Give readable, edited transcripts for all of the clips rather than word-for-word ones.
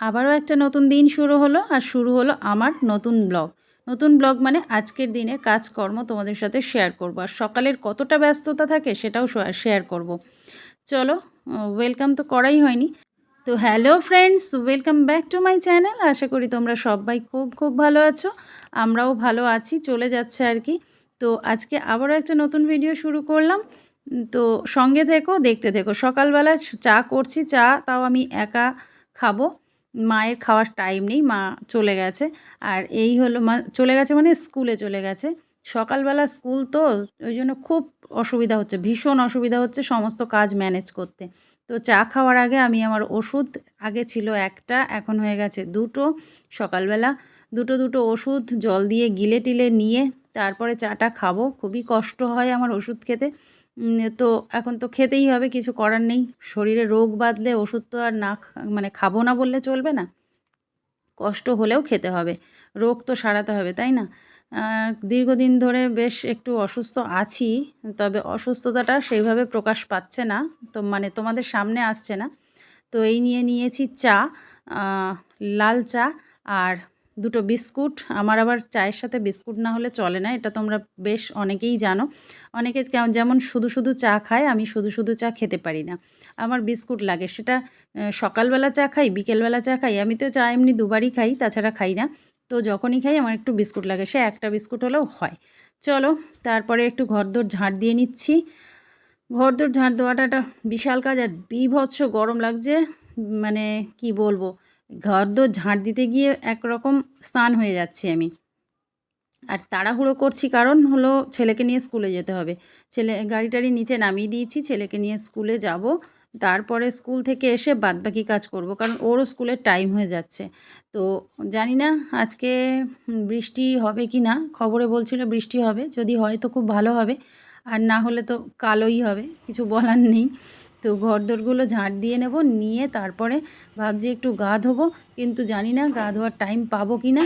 আবারও একটা নতুন দিন শুরু হলো আর শুরু হলো আমার নতুন ব্লগ মানে আজকের দিনের কাজকর্ম তোমাদের সাথে শেয়ার করব আর সকালের কতটা ব্যস্ততা থাকে সেটাও শেয়ার করব। চলো, ওয়েলকাম তো করাই হয়নি। তো hello friends, welcome back to my channel. আশা করি তোমরা সবাই খুব খুব ভালো আছো, আমরাও ভালো আছি, চলে যাচ্ছে আর কি। তো আজকে আবারও একটা নতুন ভিডিও শুরু করলাম। তো সঙ্গে থেকো, দেখতে থেকো। সকালবেলা চা করছি, চা তাও আমি একা খাবো, মায়ের খাওয়ার টাইম নেই, মা চলে গেছে। আর এই হলো মা চলে গেছে মানে স্কুলে চলে গেছে। সকালবেলা স্কুল তো, ওই জন্য খুব অসুবিধা হচ্ছে, ভীষণ অসুবিধা হচ্ছে সমস্ত কাজ ম্যানেজ করতে। তো চা খাওয়ার আগে আমি আমার ওষুধ, আগে ছিল একটা, এখন হয়ে গেছে দুটো। সকালবেলা দুটো ওষুধ জল দিয়ে গিলে টিলে নিয়ে তারপরে চাটা খাবো। খুবই কষ্ট হয় আমার ওষুধ খেতে। তো এখন তো খেতেই হবে, কিছু করার নেই। শরীরে রোগ বাঁধলে ওষুধ তো আর না মানে খাবো না বললে চলবে না, কষ্ট হলেও খেতে হবে, রোগ তো সারাতে হবে, তাই না? দীর্ঘদিন ধরে বেশ একটু অসুস্থ আছি, তবে অসুস্থতাটা সেইভাবে প্রকাশ পাচ্ছে না, তো মানে তোমাদের সামনে আসছে না। তো এই নিয়েছি চা, লাল চা আর দুটো বিস্কুট। আমার আবার চায়ের সাথে বিস্কুট না হলে চলে না, এটা তোমরা বেশ অনেকেই জানো। অনেকে যেমন শুধু চা খায়, আমি শুধু চা খেতে পারি না, আমার বিস্কুট লাগে। সেটা সকালবেলা চা খাই, বিকেলবেলা চা খাই, আমি তো চা এমনি দুবারই খাই, তাছাড়া খাই না। তো যখনই খাই আমার একটু বিস্কুট লাগে, সে একটা বিস্কুট হলেও হয়। চলো, তারপরে একটু ঘরদোর ঝাঁট দিয়ে নিচ্ছি। ঘরদোর ঝাঁট দেওয়াটা একটা বিশাল কাজ, আর বীভৎস গরম লাগছে, মানে কি বলবো। ঘরদোর ঝাঁট দিতে গিয়ে একরকম স্নান হয়ে যাচ্ছি আমি। আর তাড়াহুড়ো করছি, কারণ হলো ছেলেকে নিয়ে স্কুলে যেতে হবে। গাড়ি টাড়ি নিচে নামিয়ে দিয়েছি, ছেলেকে নিয়ে স্কুলে যাব। তারপরে স্কুল থেকে এসে বাদবাকি কাজ করব, কারণ ওরও স্কুলের টাইম হয়ে যাচ্ছে। তো জানি না আজকে বৃষ্টি হবে কি না, খবরে বলছিল বৃষ্টি হবে, যদি হয় তো খুব ভালো হবে, আর না হলে তো কালোই হবে, কিছু বলার নেই। তো ঘরদোরগুলো ঝাঁট দিয়ে নেব, নিয়ে তারপরে ভাবছি একটু গা ধোবো, কিন্তু জানি না গা ধোয়ার টাইম পাবো কি না।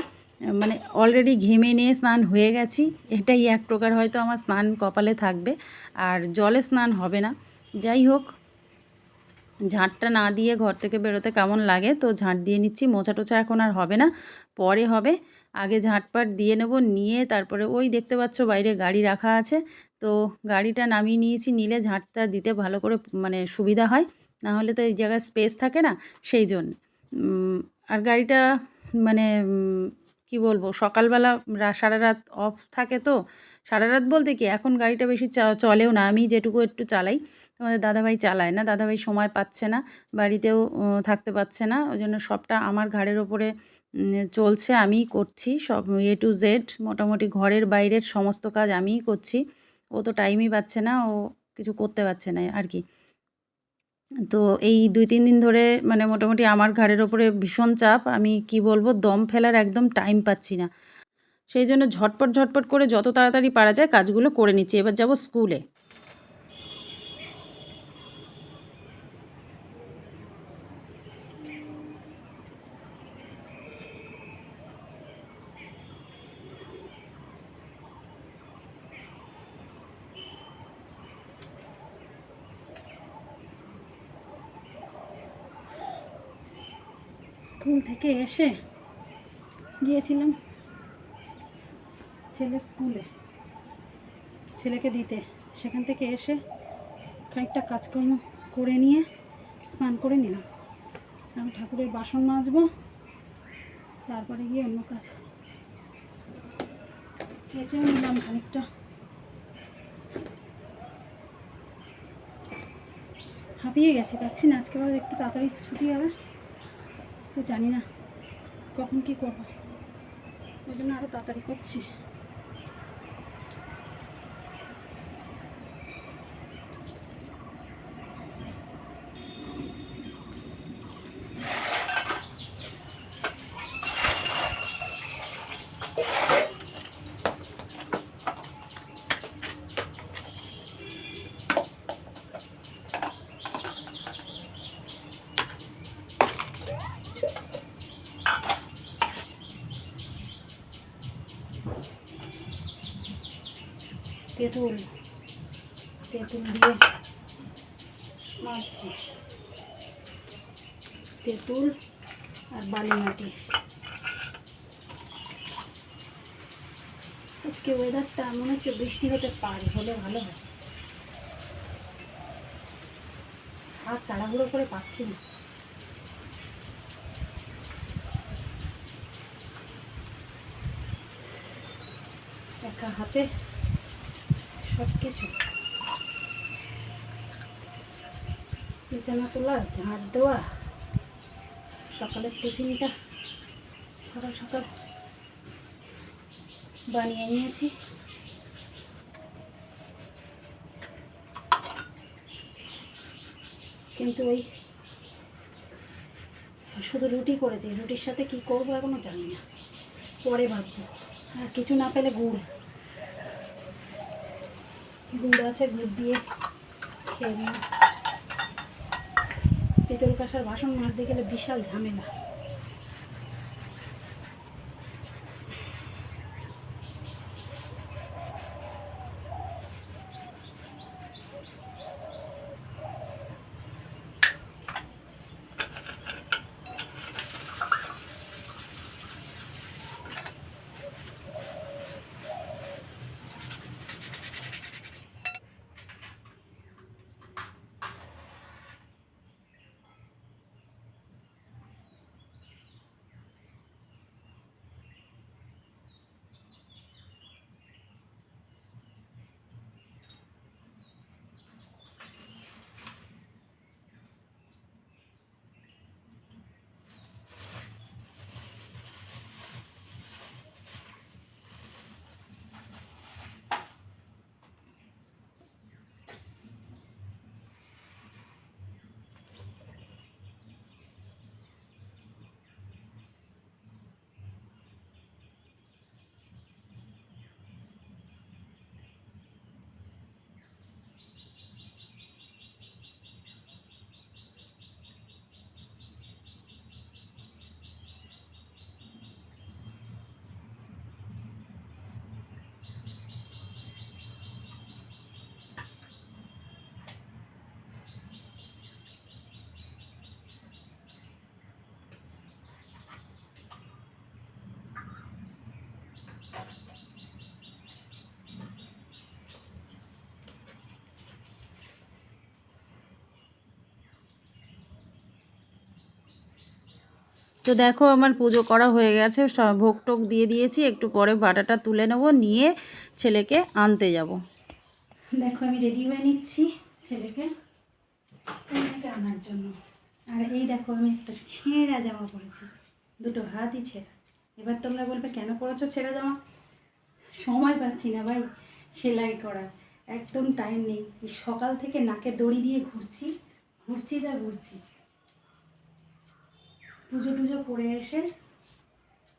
মানে অলরেডি ঘেমে নিয়ে স্নান হয়ে গেছি, এটাই এক প্রকার হয়তো আমার স্নান কপালে থাকবে, আর জলে স্নান হবে না। যাই হোক, ঝাঁটটা না দিয়ে ঘর থেকে বেরোতে কেমন লাগে, তো ঝাঁট দিয়ে নিচ্ছি। মোছা টোছা এখন আর হবে না, পরে হবে। আগে ঝাঁটপাট দিয়ে নেব, নিয়ে তারপরে ওই দেখতে পাচ্ছ বাইরে গাড়ি রাখা আছে, তো গাড়িটা নামিয়ে নিয়েছি, নিলে ঝাঁটটা দিতে ভালো করে মানে সুবিধা হয়, না হলে তো এই জায়গায় স্পেস থাকে না, সেই জন্য। আর গাড়িটা মানে কি বলবো, সকালবেলা সারা রাত অফ থাকে, তো সারা রাত বলতে কি, এখন গাড়িটা বেশি চলেও না, আমি যেটুকু একটু চালাই। তোমাদের দাদাভাই চালায় না, দাদাভাই সময় পাচ্ছে না, বাড়িতেও থাকতে পারছে না, ওই জন্য সবটা আমার ঘাড়ের ওপরে চলছে, আমিই করছি সব A to Z, মোটামুটি ঘরের বাইরের সমস্ত কাজ আমিই করছি। ও তো টাইমই পাচ্ছে না, ও কিছু করতে পারছে না আর কি। তো এই 2-3 দিন ধরে মানে মোটামুটি আমার ঘাড়ের ওপরে ভীষণ চাপ, আমি কি বলবো, দম ফেলার একদম টাইম পাচ্ছি না। সেই জন্য ঝটপট করে যত তাড়াতাড়ি পারা যায় কাজগুলো করে নিচ্ছি। এবার যাব স্কুলে। স্কুল থেকে এসে গিয়েছিলাম ছেলের স্কুলে, ছেলেকে দিতে। সেখান থেকে এসে খানিকটা কাজকর্ম করে নিয়ে স্নান করে নিলাম। আমি ঠাকুরের বাসন মাজবো, তারপরে গিয়ে অন্য কাজ। কেচেও নিলাম খানিকটা। হাঁপিয়ে গেছি, পাচ্ছি না, আজকে আবার একটু তাড়াতাড়ি ছুটি হবে, তো জানি না কখন কী করবো, ওই জন্য আরও তাড়াতাড়ি করছি। তেঁতুল দিয়ে মাখছি, তেঁতুল আর বালি মাটি। আজকে ওয়েদারটা মনে হচ্ছে বৃষ্টি হতে পারে, হলে ভালো হয়। আর তাড়াহুড়ো করে পাচ্ছি না। একা হাতে সব কিছু, বিছানা তোলা, ঝাঁট দেওয়া, সকালের টিফিনটা সকাল সকাল বানিয়ে নিয়েছি। কিন্তু ওই শুধু রুটি করেছি, রুটির সাথে কি করবো এখনো জানি না, পরে ভাববো। আর কিছু না পেলে গুড় আছে, গুড় দিয়ে খেয়ে নিই। পিতল কাঁসার বাসন মাজতে গেলে বিশাল ঝামেলা। তো দেখো আমার পুজো করা হয়ে গেছে, ভোগ টোক দিয়ে দিয়েছি। একটু পরে বাটাটা তুলে নেবো, নিয়ে ছেলেকে আনতে যাব। দেখো আমি রেডি হয়ে নিচ্ছি ছেলেকে স্কুল থেকে আনার জন্য। আর এই দেখো আমি একটা ছেঁড়া জামা পরেছি, দুটো হাতই ছেঁড়া। এবার তোমরা বলবে কেন পরেছো ছেঁড়া জামা? সময় পাচ্ছি না ভাই সেলাই করার, একদম টাইম নেই। সকাল থেকে নাকে দড়ি দিয়ে ঘুরছি। পুজো টুজো করে এসে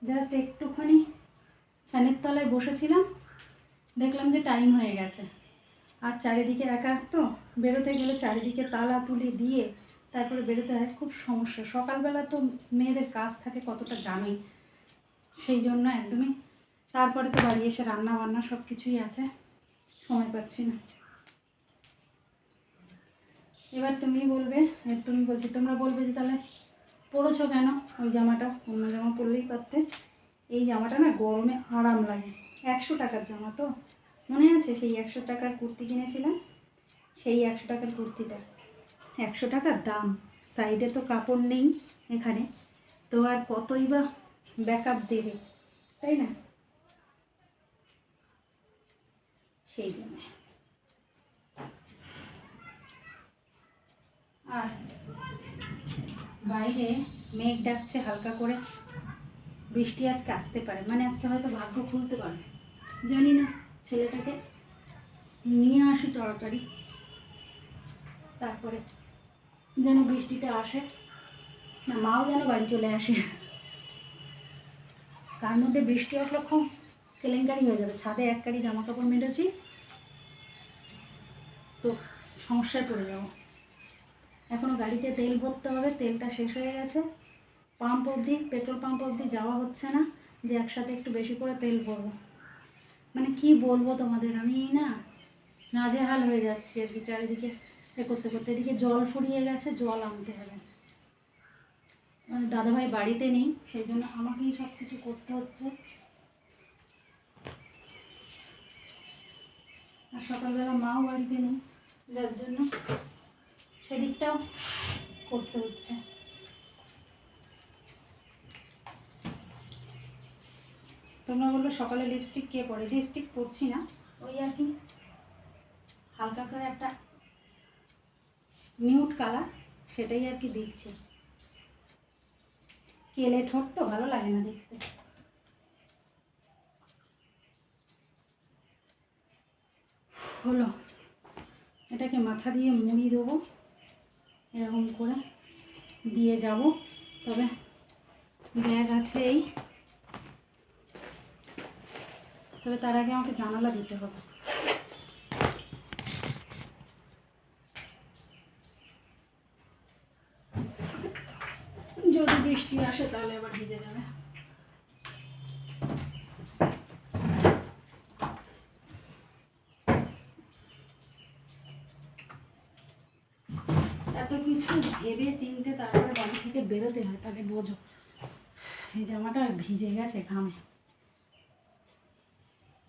জাস্ট একটুখানি ফ্যানের তলায় বসেছিলাম, দেখলাম যে টাইম হয়ে গেছে। আর চারিদিকে একা তো, বেরোতে গেলে চারিদিকে তালা তুলে দিয়ে তারপরে বেরোতে হয়, খুব সমস্যা। সকালবেলা তো মেয়েদের কাজ থাকে কতটা জানোই, সেই জন্য একদমই। তারপরে তো বাড়ি এসে রান্না বান্না সব কিছুই আছে, সময় পাচ্ছি না। এবার তোমরা বলবে যে তাহলে পরেছো কেন ওই জামাটা? অন্য জামা পরলেই পারতে। এই জামাটা না গরমে আরাম লাগে, 100 টাকার জামা তো, মনে আছে সেই 100 টাকার কুর্তি কিনেছিলাম, সেই 100 টাকার কুর্তিটা। 100 টাকার দাম, সাইডে তো কাপড় নেই এখানে, তো আর কতই বা ব্যাকআপ দেবে, তাই না? সেই জন্য। আর বাইরে মেঘ ডাকছে হালকা করে, বৃষ্টি আজকে আসতে পারে, মানে আজকে হয়তো ভাগ্য খুলতে পারে, জানি না। ছেলেটাকে নিয়ে আসি তাড়াতাড়ি, তারপরে যেন বৃষ্টিটা আসে না, মাও যেন বাড়ি চলে আসে। তার মধ্যে বৃষ্টি আসলে খুব কেলেঙ্কারি হয়ে যাবে। ছাদে এক কারি জামা কাপড় মেরেছি তো সমস্যায় পড়ে যাবো। এখনও গাড়িতে তেল ভরতে হবে, তেলটা শেষ হয়ে গেছে। পেট্রোল পাম্প অবধি যাওয়া হচ্ছে না যে একসাথে একটু বেশি করে তেল ভরবো। মানে কি বলবো তোমাদের, আমি না নাজেহাল হয়ে যাচ্ছি আর কি। চারিদিকে করতে এদিকে জল ফুরিয়ে গেছে, জল আনতে হবে। দাদাভাই বাড়িতে নেই, সেই জন্য আমাকেই সব কিছু করতে হচ্ছে। আর সকালবেলা মাও বাড়িতে নেই, যার জন্য সেদিকটাও করতে হচ্ছে। তোমরা বললো সকালে লিপস্টিক কে পরে? লিপস্টিক পরছি না, ওই আর কি হালকা করে একটা নিউড কালার, সেটাই আর কি দিচ্ছি। কেলে ঠোঁট তো ভালো লাগে না দেখতে। হলো, এটাকে মাথা দিয়ে মুড়ি দেবো, এরকম করে দিয়ে যাব। তবে ব্যাগ আছে এই, তবে তার আগে আমাকে জানালা দিতে হবে। যদি বৃষ্টি আসে তাহলে আবার ভিজে যাবে। এত কিছু ভেবে চিনতে তারপরে বাড়ি থেকে বেরোতে হয়, তাহলে বোঝো। এই জামাটা ভিজে গেছে ঘামে,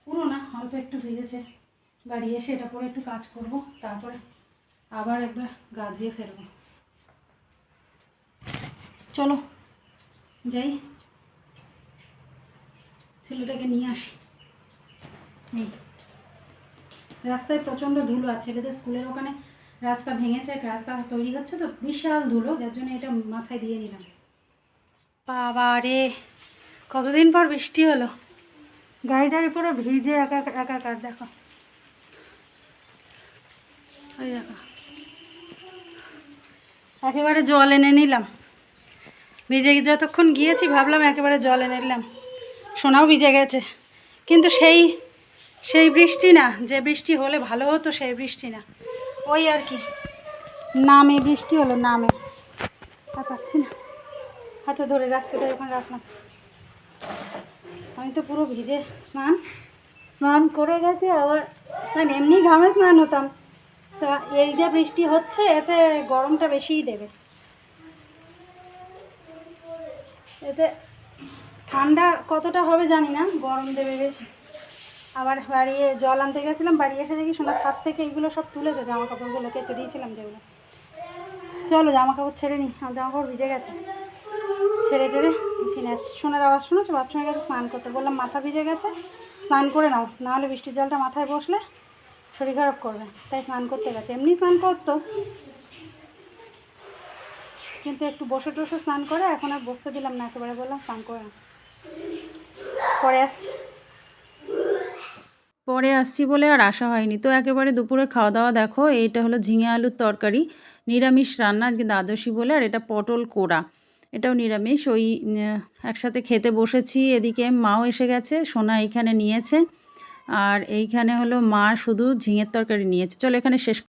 পুরো না অল্প একটু ভিজেছে। বাড়ি এসে এটা পরে একটু কাজ করব, তারপরে আবার একবার গা ধুয়ে ফেলবো। চলো যাই, ছেলেটাকে নিয়ে আসি। এই রাস্তায় প্রচণ্ড ধুলো, আর ছেলেদের স্কুলের ওখানে রাস্তা ভেঙেছে, রাস্তা তৈরি হচ্ছে তো বিশাল ধুলো, যার জন্য এটা মাথায় দিয়ে নিলাম। বাবা রে, কতদিন পর বৃষ্টি হলো, গাড়িটার পুরো ভিজে একাকার। দেখো ওই দেখো, একেবারে জল এনে নিলাম। ভিজে যতক্ষণ গিয়েছি ভাবলাম একেবারে জল এনে নিলাম, সোনাও ভিজে গেছে। কিন্তু সেই বৃষ্টি না, যে বৃষ্টি হলে ভালো হতো সেই বৃষ্টি না, ওই আর কি নামে বৃষ্টি হলো, নামে। আর পাচ্ছি না, হাতে ধরে রাখতে তো ওখানে রাখলাম। আমি তো পুরো ভিজে স্নান করে গেছি, আবার এমনি ঘামে স্নান হতাম। তা এই যে বৃষ্টি হচ্ছে এতে গরমটা বেশিই দেবে, এতে ঠান্ডা কতটা হবে জানি না, গরম দেবে বেশি। আবার বাড়িয়ে জল আনতে গেছিলাম, বাড়ি এসে দেখি সোনা ছাদ থেকে এইগুলো সব তুলেছে, জামা কাপড়গুলো কেচে দিয়েছিলাম যেগুলো। চলো জামা কাপড় ছেড়ে নিই, আমার জামা কাপড় ভিজে গেছে, ছেড়ে টেড়ে ছিনে যাচ্ছি। সোনার আওয়াজ শুনেছো, বাথরুমে গেছে স্নান করতে, বললাম মাথা ভিজে গেছে স্নান করে নাও, নাহলে বৃষ্টির জলটা মাথায় বসলে শরীর খারাপ করবে, তাই স্নান করতে গেছে। এমনি স্নান করতো, কিন্তু একটু বসে টসে স্নান করে, এখন আর বসতে দিলাম না, একেবারে বললাম স্নান করে না, পরে আসছি বলে আর আসা হয়নি। তো একেবারে দুপুরের খাওয়া দাওয়া দেখো, এইটা হলো ঝিঙে আলুর তরকারি, নিরামিষ রান্না আজকে দ্বাদশী বলে। আর এটা পটল কোড়া, এটাও নিরামিষ। ওই একসাথে খেতে বসেছি। এদিকে মাও এসে গেছে, সোনা এইখানে নিয়েছে, আর এইখানে হলো মা শুধু ঝিঙের তরকারি নিয়েছে। চলো এখানে শেষ